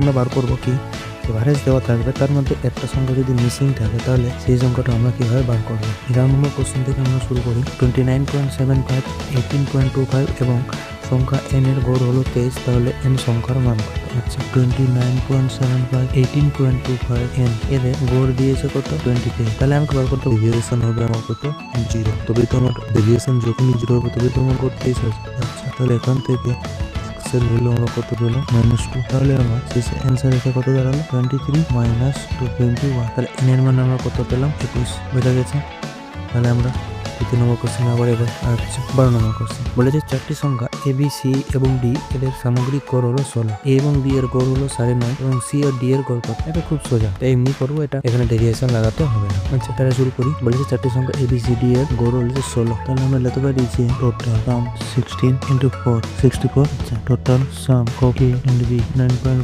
আমরা বার করবো কি এভারেজ দেওয়া থাকবে, তার মধ্যে একটা সংখ্যা যদি মিসিং থাকে তাহলে সেই সংখ্যাটা আমরা কিভাবে বার করবো। 11 নম্বর কোশ্চেন থেকে আমরা শুরু করি। 29.75, 18.25 এবং সংখ্যা n এর গড় হলো 23, তাহলে n সংখ্যার মান কত? আচ্ছা, 29.75, 18.25 n এদের গড় দিয়েছে কত? 23। তাহলে আমাকে বার করতে ডেভিয়েশন হবে আমার কত? 0। তবে তো আমার ডেভিয়েশন যখনই 0 হবে তবে তো আমার গড় 23 আছে। আচ্ছা, তাহলে এখান থেকে এর ভ্যালু আমরা কত পেলাম? -2। তাহলে আমার শেষে অ্যান্সার এসে কত দাঁড়ালো? 23 - 21। তাহলে n এর মান আমরা কত পেলাম? 21। বোঝা গেছে? তাহলে আমরা 2 নম্বর কোশ্চেন আবার এবার। আচ্ছা, 12 নম্বর কোশ্চেন বলেছে চারটি সংখ্যা এ, বি, সি এবং ডি এদের সামগ্রিক গড় হলো 16। এ এবং বি এর গড় হলো 9.5 এবং সি আর ডি এর গড় কত? এটা খুব সোজা, তাই এমনি করবো, এটা এখানে ডেরিয়েশন লাগাতে হবে না। আচ্ছা, তাহলে শুরু করি। বলেছে চারটি সংখ্যা এ, বি, সি, ডি এর গড় হলো 16। তাহলে আমরা লিখতে পারি যে টোটাল সাম 16 × 4 64। আচ্ছা, total sum of A and B 9.5